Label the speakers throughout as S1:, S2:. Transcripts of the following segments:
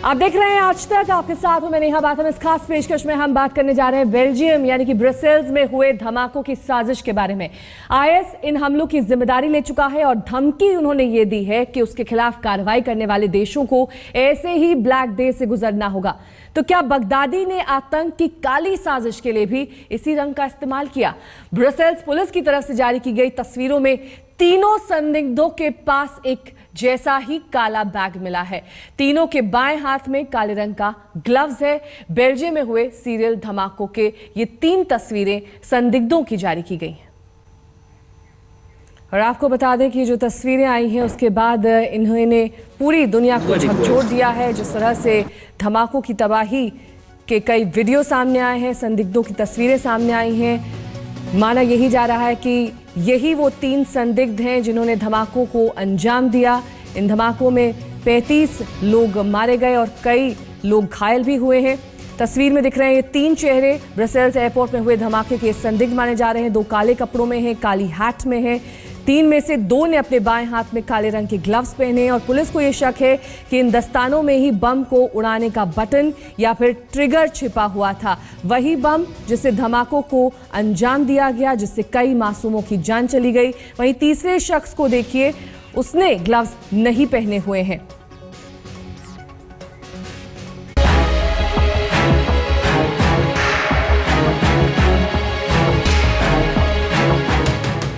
S1: आप देख रहे हैं आज तक, आपके साथ हूं मैं नेहा बाथम। इस खास पेशकश में हम बात करने जा रहे हैं बेल्जियम यानी कि ब्रसेल्स में हुए धमाकों की साजिश के बारे में। आईएस इन हमलों की जिम्मेदारी ले चुका है और धमकी उन्होंने ये दी है कि उसके खिलाफ कार्रवाई करने वाले देशों को ऐसे ही ब्लैक डे से गुजरना होगा। तो क्या बगदादी ने आतंक की काली साजिश के लिए भी इसी रंग का इस्तेमाल किया? ब्रसेल्स पुलिस की तरफ से जारी की गई तस्वीरों में तीनों संदिग्धों के पास एक जैसा ही काला बैग मिला है। तीनों के बाएं हाथ में काले रंग का ग्लव्स है। बेल्जियम में हुए सीरियल धमाकों के ये 3 तस्वीरें संदिग्धों की जारी की गई हैं। और आपको बता दें कि जो तस्वीरें आई हैं उसके बाद इन्होंने पूरी दुनिया को झकझोर दिया है। जिस तरह से धमाकों की तबाही के कई वीडियो सामने आए हैं, संदिग्धों की तस्वीरें सामने आई हैं। माना यही जा रहा है कि यही वो 3 संदिग्ध हैं जिन्होंने धमाकों को अंजाम दिया। इन धमाकों में 35 लोग मारे गए और कई लोग घायल भी हुए हैं। तस्वीर में दिख रहे हैं ये 3 चेहरे ब्रसेल्स एयरपोर्ट में हुए धमाके के संदिग्ध माने जा रहे हैं। 2 काले कपड़ों में हैं, काली हैट में हैं। 3 में से 2 ने अपने बाएं हाथ में काले रंग के ग्लव्स पहने और पुलिस को यह शक है कि इन दस्तानों में ही बम को उड़ाने का बटन या फिर ट्रिगर छिपा हुआ था। वही बम जिससे धमाकों को अंजाम दिया गया, जिससे कई मासूमों की जान चली गई। वहीं तीसरे शख्स को देखिए, उसने ग्लव्स नहीं पहने हुए हैं।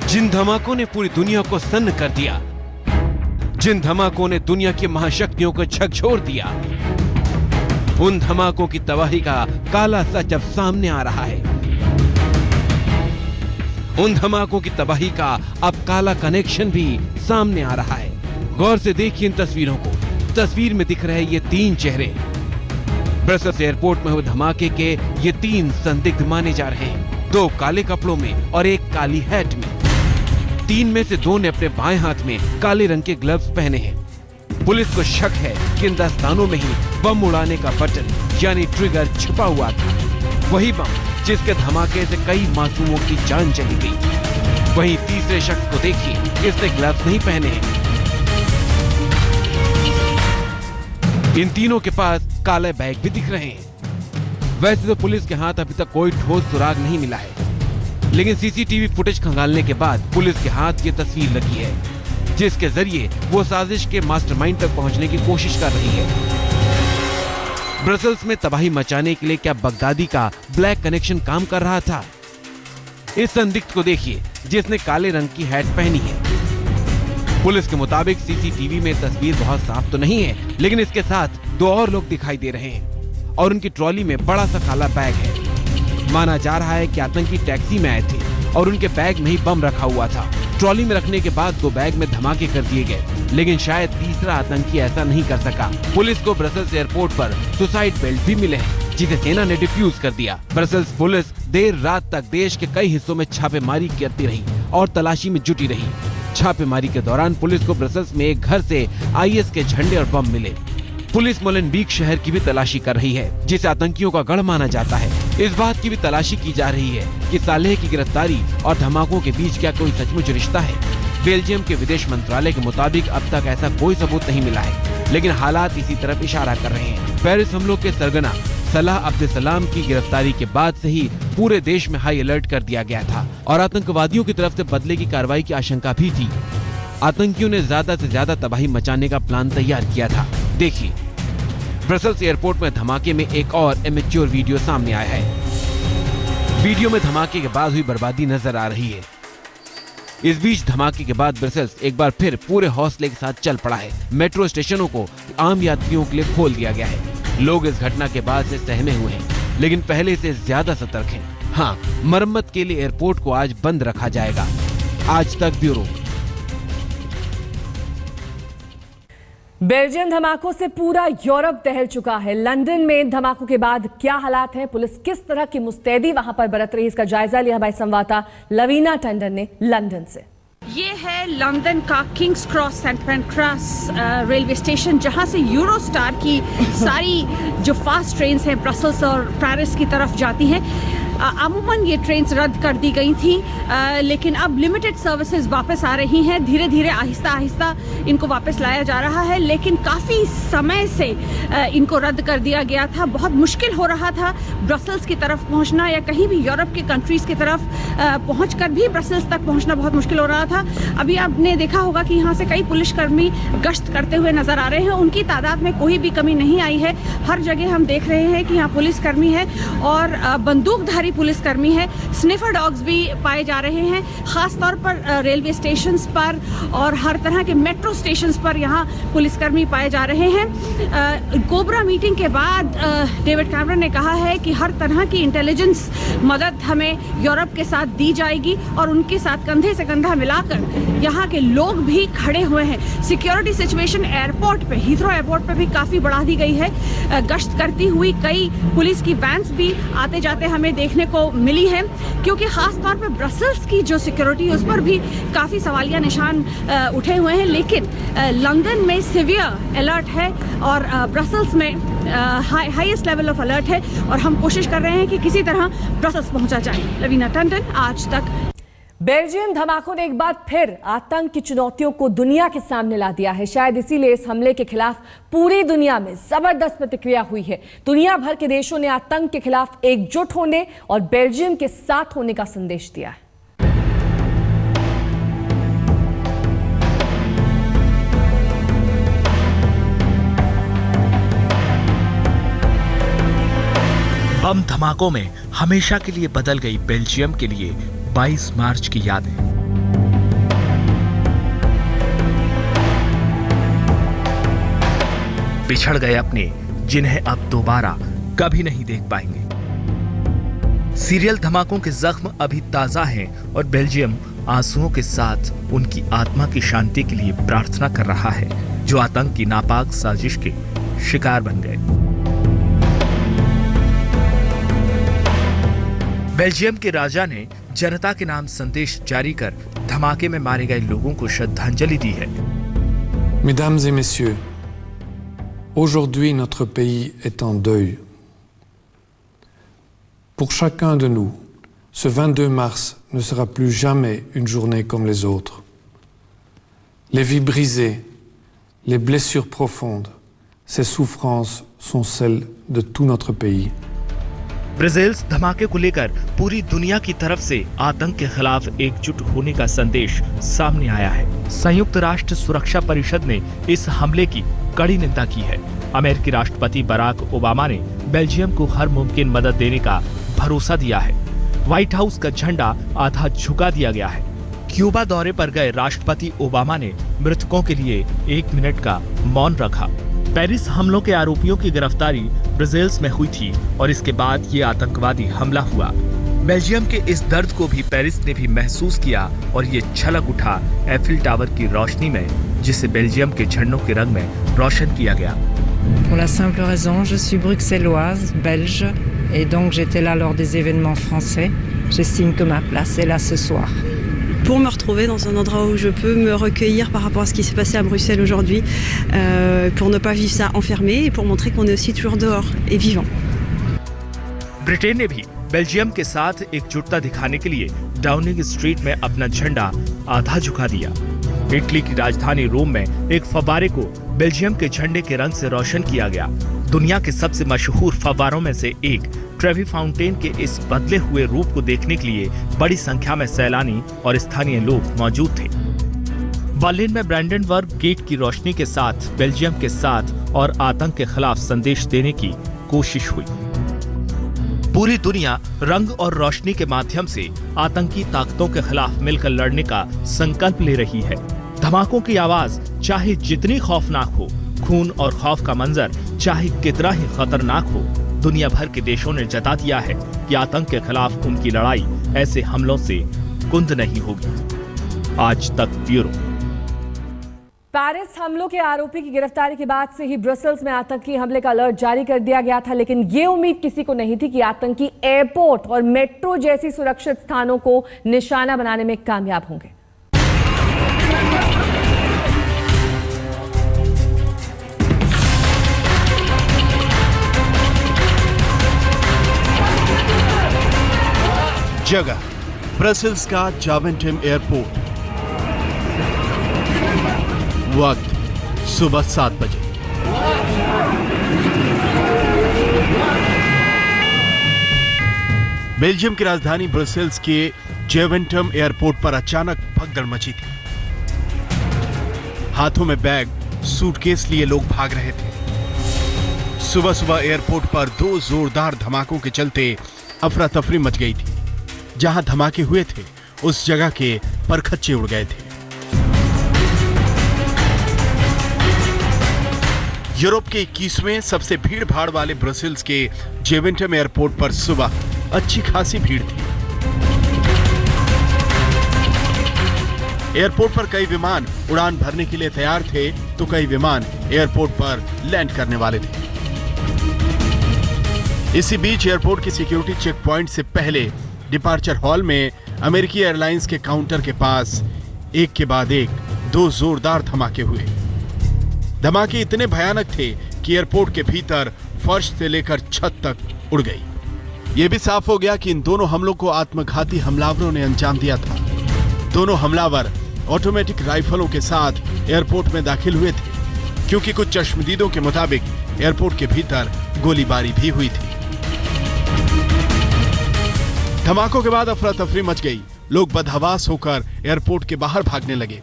S2: जिन धमाकों ने पूरी दुनिया को सन्न कर दिया, जिन धमाकों ने दुनिया की महाशक्तियों को झकझोर दिया, उन धमाकों की तबाही का काला सच अब सामने आ रहा है। उन धमाकों की तबाही का अब काला कनेक्शन भी सामने आ रहा है। गौर से देखिए इन तस्वीरों को। तस्वीर में दिख रहे ये 3 चेहरे ब्रसेल्स एयरपोर्ट में हुए धमाके के ये 3 संदिग्ध माने जा रहे हैं। 2 काले कपड़ों में और 1 काली हैट में। 3 में से 2 ने अपने बाएं हाथ में काले रंग के ग्लव्स पहने हैं। पुलिस को शक है कि इन दस्तानों में ही बम उड़ाने का बटन यानी ट्रिगर छिपा हुआ था। वही बम जिसके धमाके से कई मासूमों की जान चली गई। वहीं तीसरे शख्स को देखिए, इसने ग्लव्स नहीं पहने हैं। इन तीनों के पास काले बैग भी दिख रहे हैं। वैसे तो पुलिस के हाथ अभी तक कोई ठोस सुराग नहीं मिला है, लेकिन सीसीटीवी फुटेज खंगालने के बाद पुलिस के हाथ ये तस्वीर लगी है, जिसके जरिए वो साजिश के मास्टरमाइंड तक पहुंचने की कोशिश कर रही है। ब्रसेल्स में तबाही मचाने के लिए क्या बगदादी का ब्लैक कनेक्शन काम कर रहा था? इस संदिग्ध को देखिए, जिसने काले रंग की हैट पहनी है। पुलिस के मुताबिक सीसीटीवी में तस्वीर बहुत साफ तो नहीं है, लेकिन इसके साथ 2 और लोग दिखाई दे रहे हैं और उनकी ट्रॉली में बड़ा सा काला बैग है। माना जा रहा है कि आतंकी टैक्सी में आए थे और उनके बैग में ही बम रखा हुआ था। ट्रॉली में रखने के बाद 2 बैग में धमाके कर दिए गए, लेकिन शायद तीसरा आतंकी ऐसा नहीं कर सका। पुलिस को ब्रसेल्स एयरपोर्ट पर सुसाइड बेल्ट भी मिले हैं, जिसे सेना ने डिफ्यूज कर दिया। ब्रसेल्स पुलिस देर रात तक देश के कई हिस्सों में छापेमारी करती रही और तलाशी में जुटी रही। छापेमारी के दौरान पुलिस को ब्रसेल्स में एक घर से आईएस के झंडे और बम मिले। पुलिस मोलेनबीक शहर की भी तलाशी कर रही है, जिसे आतंकियों का गढ़ माना जाता है। इस बात की भी तलाशी की जा रही है कि सालेह की गिरफ्तारी और धमाकों के बीच क्या कोई सचमुच रिश्ता है। बेल्जियम के विदेश मंत्रालय के मुताबिक अब तक ऐसा कोई सबूत नहीं मिला है, लेकिन हालात इसी तरफ इशारा कर रहे हैं। पेरिस हमलों के सरगना सलाह अब्दुल की गिरफ्तारी के बाद से ही पूरे देश में हाई अलर्ट कर दिया गया था और आतंकवादियों की तरफ से बदले की कार्रवाई की आशंका भी थी। आतंकियों ने ज्यादा से ज्यादा तबाही मचाने का प्लान तैयार किया था। देखिए, ब्रसेल्स एयरपोर्ट में धमाके में एक और इमेच्योर वीडियो सामने आया है। वीडियो में धमाके के बाद हुई बर्बादी नजर आ रही है। इस बीच धमाके के बाद ब्रसेल्स एक बार फिर पूरे हौसले के साथ चल पड़ा है। मेट्रो स्टेशनों को आम यात्रियों के लिए खोल दिया गया है। लोग इस घटना के बाद से सहमे हुए हैं, लेकिन पहले से ज्यादा सतर्क हैं। हाँ, मरम्मत के लिए एयरपोर्ट को आज बंद रखा जाएगा। आज तक ब्यूरो।
S1: बेल्जियम धमाकों से पूरा यूरोप दहल चुका है। लंदन में धमाकों के बाद क्या हालात हैं, पुलिस किस तरह की मुस्तैदी वहां पर बरत रही है, इसका जायजा लिया हमारी संवाददाता लवीना टंडन ने लंदन से।
S3: ये है लंदन का King's Cross Saint Pancras railway station, जहां से यूरोस्टार की सारी जो फास्ट ट्रेन हैं ब्रसेल्स और पेरिस की तरफ जाती हैं। अमूमन ये ट्रेन्स रद्द कर दी गई थी, लेकिन अब लिमिटेड सर्विसेज वापस आ रही हैं। धीरे धीरे आहिस्ता आहिस्ता इनको वापस लाया जा रहा है, लेकिन काफ़ी समय से इनको रद्द कर दिया गया था। बहुत मुश्किल हो रहा था ब्रसल्स की तरफ पहुंचना, या कहीं भी यूरोप के कंट्रीज़ की तरफ पहुंचकर भी ब्रसल्स तक पहुंचना बहुत मुश्किल हो रहा था। अभी आपने देखा होगा कि यहाँ से कई पुलिसकर्मी गश्त करते हुए नजर आ रहे हैं। उनकी तादाद में कोई भी कमी नहीं आई है। हर जगह हम देख रहे हैं कि यहाँ पुलिसकर्मी है और बंदूकधारी पुलिसकर्मी है। स्निफर डॉग्स भी पाए जा रहे हैं, खास तौर पर रेलवे स्टेशंस पर और हर तरह के मेट्रो स्टेशंस पर यहाँ पुलिसकर्मी पाए जा रहे हैं। कोबरा मीटिंग के बाद डेविड कैमरन ने कहा है कि हर तरह की इंटेलिजेंस मदद हमें यूरोप के साथ दी जाएगी और उनके साथ कंधे से कंधा मिलाकर यहाँ के लोग भी खड़े हुए हैं। सिक्योरिटी सिचुएशन एयरपोर्ट पे, हीथ्रो एयरपोर्ट पे भी काफ़ी बढ़ा दी गई है। गश्त करती हुई कई पुलिस की वैन्स भी आते जाते हमें देखने को मिली है, क्योंकि ख़ास तौर पे ब्रसल्स की जो सिक्योरिटी है उस पर भी काफ़ी सवालिया निशान उठे हुए हैं। लेकिन लंदन में सीवियर अलर्ट है और ब्रसल्स में हाईएस्ट लेवल ऑफ अलर्ट है, और हम कोशिश कर रहे हैं कि किसी तरह ब्रसल्स पहुंचा जाए। लवीना टंडन, आज तक।
S1: बेल्जियम धमाकों ने एक बार फिर आतंक की चुनौतियों को दुनिया के सामने ला दिया है। शायद इसीलिए इस हमले के खिलाफ पूरी दुनिया में जबरदस्त प्रतिक्रिया हुई है। दुनिया भर के देशों ने आतंक के खिलाफ एकजुट होने और बेल्जियम के साथ होने का संदेश दिया है।
S4: बम धमाकों में हमेशा के लिए बदल गई बेल्जियम के लिए 22 मार्च की यादें। बिछड़ गए अपने, जिन्हें अब दोबारा कभी नहीं देख पाएंगे। सीरियल धमाकों के जख्म अभी ताजा हैं और बेल्जियम आंसुओं के साथ उनकी आत्मा की शांति के लिए प्रार्थना कर रहा है, जो आतंक की नापाक साजिश के शिकार बन गए। बेल्जियम के राजा ने जनता के नाम संदेश जारी कर धमाके में मारे गए लोगों को श्रद्धांजलि दी है।
S5: Mesdames et messieurs, aujourd'hui notre pays est en deuil. Pour chacun de nous, ce 22 mars ne sera plus jamais une journée comme les autres. Les vies brisées, les blessures profondes, ces souffrances sont celles de tout notre pays.
S4: ब्राजील्स धमाके को लेकर पूरी दुनिया की तरफ से आतंक के खिलाफ एकजुट होने का संदेश सामने आया है। संयुक्त राष्ट्र सुरक्षा परिषद ने इस हमले की कड़ी निंदा की है। अमेरिकी राष्ट्रपति बराक ओबामा ने बेल्जियम को हर मुमकिन मदद देने का भरोसा दिया है। व्हाइट हाउस का झंडा आधा झुका दिया गया है। क्यूबा दौरे पर गए राष्ट्रपति ओबामा ने मृतकों के लिए 1 मिनट का मौन रखा। पेरिस हमलों के आरोपियों की गिरफ्तारी ब्राजील्स में हुई थी और इसके बाद ये आतंकवादी हमला हुआ। बेल्जियम के इस दर्द को भी पेरिस ने भी महसूस किया और ये छलक उठा एफिल टावर की रोशनी में, जिसे बेल्जियम के झंडों के रंग में रोशन किया गया।
S6: Pour la simple raison, je suis bruxelloise, belge, et donc j'étais là lors des événements français. J'estime que ma place est là ce soir.
S7: Pour me retrouver dans un endroit où je peux me recueillir par rapport à ce qui s'est passé à Bruxelles aujourd'hui, pour ne pas vivre ça enfermé et pour montrer qu'on est aussi toujours dehors et vivant.
S4: Britain ने भी Belgium के साथ एकजुटता दिखाने के लिए Downing street में अपना झंडा आधा झुका दिया। इटली की राजधानी रोम में एक फव्वारे को बेल्जियम के झंडे के रंग से रोशन किया गया। दुनिया के सबसे मशहूर फव्वारों में से एक ट्रेवी फाउंटेन के इस बदले हुए रूप को देखने के लिए बड़ी संख्या में सैलानी और स्थानीय लोग मौजूद थे। बर्लिन में ब्रांडेनबर्ग गेट की रोशनी के साथ बेल्जियम के साथ और आतंक के खिलाफ संदेश देने की कोशिश हुई। पूरी दुनिया रंग और रोशनी के माध्यम से आतंकी ताकतों के खिलाफ मिलकर लड़ने का संकल्प ले रही है। धमाकों की आवाज चाहे जितनी खौफनाक हो, खून और खौफ का मंजर चाहे कितना ही खतरनाक हो, दुनिया भर के देशों ने जता दिया है कि आतंक के खिलाफ उनकी लड़ाई ऐसे हमलों से कुंद नहीं होगी। आज तक ब्यूरो।
S1: पेरिस हमलों के आरोपी की गिरफ्तारी के बाद से ही ब्रसल्स में आतंकी हमले का अलर्ट जारी कर दिया गया था, लेकिन ये उम्मीद किसी को नहीं थी कि आतंकी एयरपोर्ट और मेट्रो जैसी सुरक्षित स्थानों को निशाना बनाने में कामयाब होंगे।
S8: जगह ब्रसेल्स का जावेंटिम एयरपोर्ट। वक्त सुबह 7 बजे। बेल्जियम की राजधानी ब्रसेल्स के जावेंटिम एयरपोर्ट पर अचानक भगदड़ मची थी। हाथों में बैग, सूटकेस लिए लोग भाग रहे थे। सुबह सुबह एयरपोर्ट पर 2 जोरदार धमाकों के चलते अफरा तफरी मच गई थी। जहां धमाके हुए थे उस जगह के परखच्चे उड़ गए थे। यूरोप के 21वें सबसे भीड़ भाड़ वाले ब्रसेल्स के जावेंटिम एयरपोर्ट पर सुबह अच्छी खासी भीड़ थी। एयरपोर्ट पर कई विमान उड़ान भरने के लिए तैयार थे तो कई विमान एयरपोर्ट पर लैंड करने वाले थे। इसी बीच एयरपोर्ट की सिक्योरिटी चेक पॉइंट से पहले डिपार्चर हॉल में अमेरिकी एयरलाइंस के काउंटर के पास एक के बाद एक 2 जोरदार धमाके हुए। धमाके इतने भयानक थे कि एयरपोर्ट के भीतर फर्श से लेकर छत तक उड़ गई। यह भी साफ हो गया कि इन दोनों हमलों को आत्मघाती हमलावरों ने अंजाम दिया था। दोनों हमलावर ऑटोमेटिक राइफलों के साथ एयरपोर्ट में दाखिल हुए थे, क्योंकि कुछ चश्मदीदों के मुताबिक एयरपोर्ट के भीतर गोलीबारी भी हुई थी। धमाकों के बाद अफरा तफरी मच गई। लोग बदहवास होकर एयरपोर्ट के बाहर भागने लगे।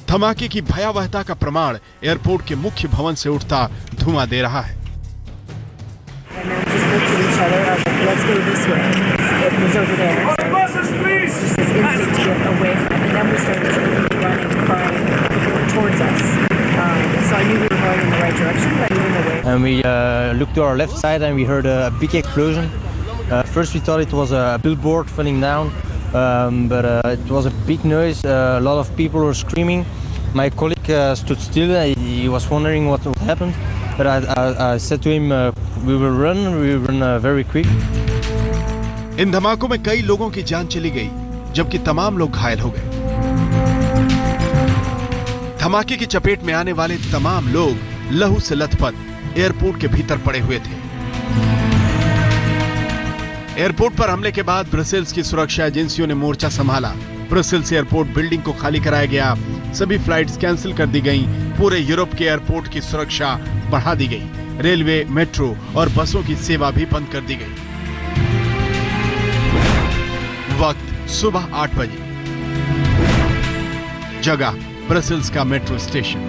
S8: धमाके की भयावहता का प्रमाण एयरपोर्ट के मुख्य भवन से उठता धुआं दे रहा है।
S9: And we looked to our left side and we heard a big explosion. First we thought it was a billboard falling down, but it was a big noise. A lot of people were screaming. My colleague stood still. He was wondering what happened, but I said to him, we will run very quick.
S8: इन धमाकों में कई लोगों की जान चली गई, जबकि तमाम लोग घायल हो गए। धमाके की चपेट में आने वाले तमाम लोग लहू से लथपथ एयरपोर्ट के भीतर पड़े हुए थे। एयरपोर्ट पर हमले के बाद ब्रसेल्स की सुरक्षा एजेंसियों ने मोर्चा संभाला। ब्रसेल्स एयरपोर्ट बिल्डिंग को खाली कराया गया। सभी फ्लाइट्स कैंसिल कर दी गईं। पूरे यूरोप के एयरपोर्ट की सुरक्षा बढ़ा दी गई। रेलवे, मेट्रो और बसों की सेवा भी बंद कर दी गई। वक्त सुबह 8 बजे। जगह ब्रसेल्स का मेट्रो स्टेशन।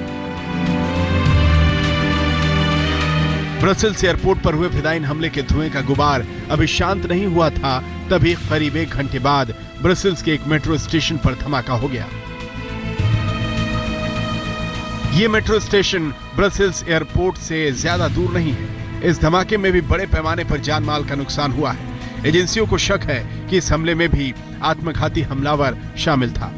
S8: ब्रसेल्स एयरपोर्ट पर हुए फिदायीन हमले के धुएं का गुबार अभी शांत नहीं हुआ था, तभी करीब 1 घंटे बाद ब्रसेल्स के एक मेट्रो स्टेशन पर धमाका हो गया। यह मेट्रो स्टेशन ब्रसेल्स एयरपोर्ट से ज्यादा दूर नहीं है। इस धमाके में भी बड़े पैमाने पर जान माल का नुकसान हुआ है। एजेंसियों को शक है कि इस हमले में भी आत्मघाती हमलावर शामिल था।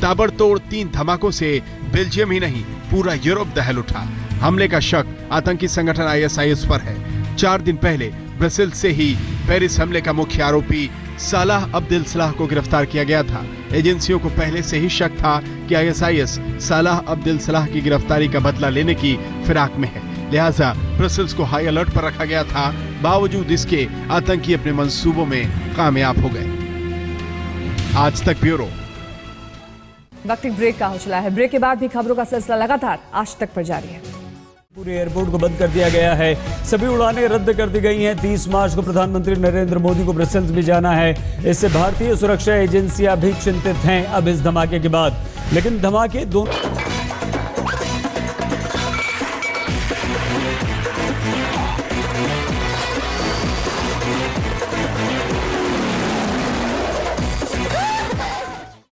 S8: ताबड़तोड़ 3 धमाकों से बेल्जियम ही नहीं पूरा यूरोप दहल उठा। हमले का शक आतंकी संगठन ISIS पर है। 4 दिन पहले ब्रसेल्स से ही पेरिस हमले का मुख्य आरोपी सालाह अब्देल सलाह को गिरफ्तार किया गया था। एजेंसियों को पहले से ही शक था कि ISIS सालाह अब्देल सलाह की गिरफ्तारी का बदला लेने की फिराक में है, लिहाजा ब्रसेल्स को हाई अलर्ट पर रखा गया था। बावजूद इसके आतंकी अपने मंसूबों में कामयाब हो गए। आज तक ब्यूरो।
S1: वक्त एक ब्रेक का हो चला है। ब्रेक के बाद भी खबरों का सिलसिला लगातार आज तक पर जारी है।
S10: पूरे एयरपोर्ट को बंद कर दिया गया है। सभी उड़ानें रद्द कर दी गई हैं। 30 मार्च को प्रधानमंत्री नरेंद्र मोदी को ब्रसेल्स भी जाना है। इससे भारतीय सुरक्षा एजेंसियां भी चिंतित हैं अब इस धमाके के बाद। लेकिन धमाके दोनों